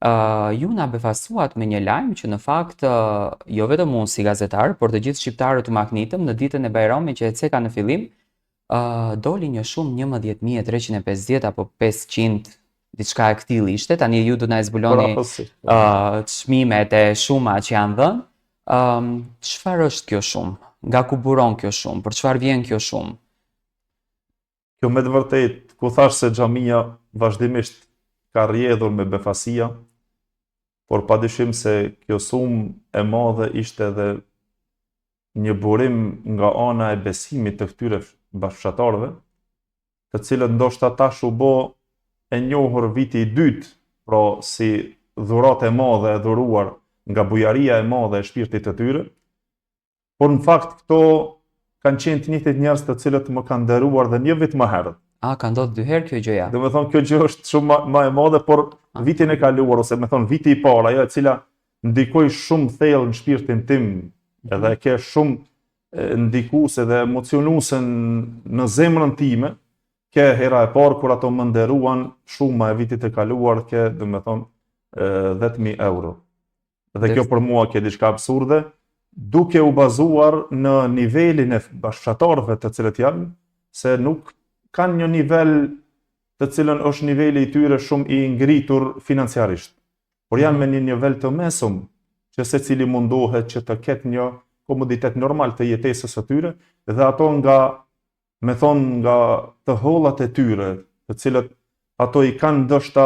Ju na befasuat me një lajm që në fakt jo vetëm unë si gazetar, por të gjithë shqiptarët të Magnitëm në ditën e Bajramit që e ceka në fillim, doli një shumë 11.350 apo 500 diçka e këtillë ishte. Tani ju do na e zbuloni çmimet e shuma që janë dhënë. Çfarë është kjo shumë? Nga ku buron kjo shumë? Për çfarë vjen kjo shumë? Kjo me të vërtet, ku thash se xhamia vazhdimisht ka rrjedhur me befasia, por padyshim se kjo sumë e madhe ishte edhe një burim nga ana e besimit të këtyre bashkëfshatarëve, të cilët ndoshta tash u bë e njohur viti i dytë, pra si dhuratë e madhe e dhuruar nga bujaria e madhe e shpirtit të tyre, por në fakt këto kanë qenë të njëjtit njerëz të cilët më kanë nderuar dhe një vit më herët. Ka ndodhur dy herë kjo gjëja. Do me thonë kjo gjë është shumë më e madhe, por vitin e kaluar, ose me thonë viti i parë, ajo e cila ndikoi shumë thellë në shpirtin tim, edhe ke shumë ndikuese dhe emocionuese në zemrën time, ke hera e parë kur ato më nderuan shuma e vitit e kaluar, ke do me thonë 10.000 euro. Dhe kjo për mua ke diçka absurde, duke u bazuar në nivelin e bashkëfshatarëve të cilët janë, se nuk kanë një nivel të cilën është niveli i tyre shumë i ngritur financiarisht, por janë me një nivel të mesëm, që secili mundohet që të ketë një komoditet normal të jetesës së tyre, dhe ato nga të hollat e tyre, të cilët ato i kanë ndoshta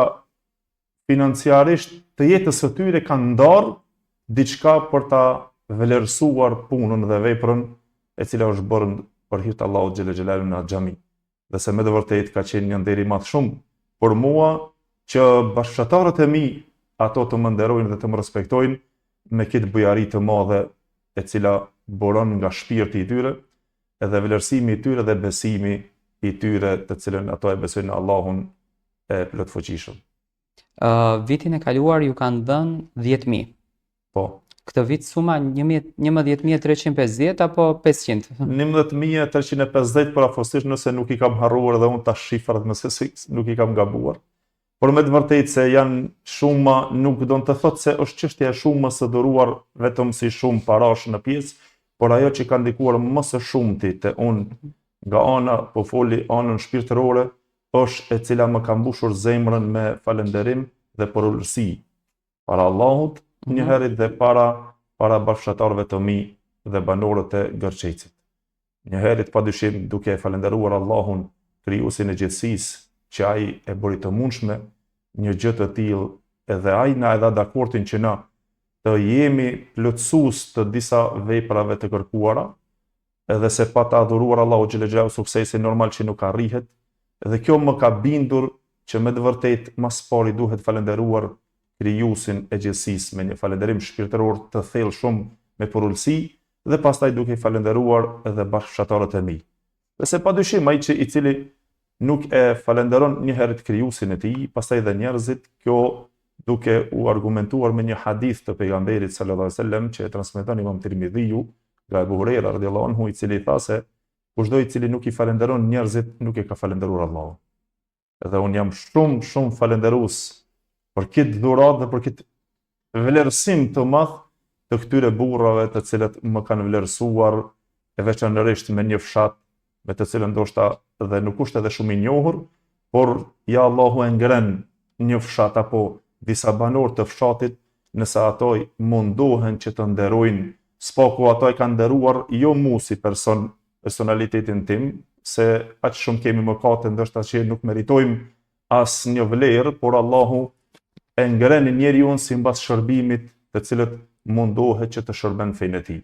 financiarisht të jetës së tyre kanë ndarë diçka për ta vlerësuar punën dhe veprën e cila është bërë për hir të Allahut xhelel xhelalu në xhami. Dhe se me të vërtet ka qenë një nder i madh shumë për mua që bashkëfshatarët e mi ato të më nderojnë dhe të më respektojnë me këtë bujari të madhe e cila buron nga shpirti i tyre, edhe vlerësimi i tyre dhe besimi i tyre të cilën ato e besojnë në Allahun e plotfuqishëm. Vitin e kaluar ju kanë dhënë 10.000. Po. Këtë vit suma 11.350 apo 500? 11.350 për afërsisht nëse nuk i kam harruar dhe unë ta shifrat nëse nuk i kam gabuar. Por me të vërtet se janë shuma, nuk do të thotë se është çështja e shumës së dhuruar vetëm si shumë parash në pjesë, por ajo që ka ndikuar më së shumti te unë nga ana, po foli anën shpirtërore, është e cila më ka mbushur zemrën me falënderim dhe porulësi para Allahut, njëherët dhe para bashkëfshatarëve të mi dhe banorët e Gërçecit. Njëherët padyshim duke e falënderuar Allahun, krijuesin e gjithësisë, që ai e bëri të mundshme një gjë të tillë, edhe ai na e dha dakortin që na të jemi plotësues të disa veprave të kërkuara, edhe se pa ta adhuruar Allahu xhelel xhelalu suksesi normal që nuk arrihet, dhe kjo më ka bindur që me të vërtet mas pari duhet falënderuar krijuesin e gjithësisë me një falënderim shpirtëror të thellë shumë me porulësi, dhe pastaj duke i falënderuar edhe bashkëfshatarët e mi. Dhe se padyshim ai i cili nuk e falenderon njëherët krijuesin e tij, pastaj dhe njerëzit, kjo duke u argumentuar me një hadith të pejgamberit sallallahu alaihi wasallam që e transmeton Imam Tirmidhiu nga Abu Huraira radhiyallahu anhu, i cili tha se kushdo i cili nuk i falenderon njerëzit, nuk e ka falenderuar Allahun. Edhe unë jam shumë falenderues për këtë dhuratë dhe për këtë vlerësim të madh të këtyre burrave të cilët më kanë vlerësuar, e veçanërisht me një fshat me të cilën ndoshta dhe nuk është edhe shumë i njohur, por ja Allahu e ngren një fshat apo disa banor të fshatit, nëse ato mundohen që të nderojnë, spaku ato e kanë nderuar jo mu si personalitetin tim, se aq shumë kemi mëkate ndoshta që nuk meritojmë as një vlerë, por Allahu e ngren njeriu sipas shërbimit të cilët mundohet që të shërben fenë e tij.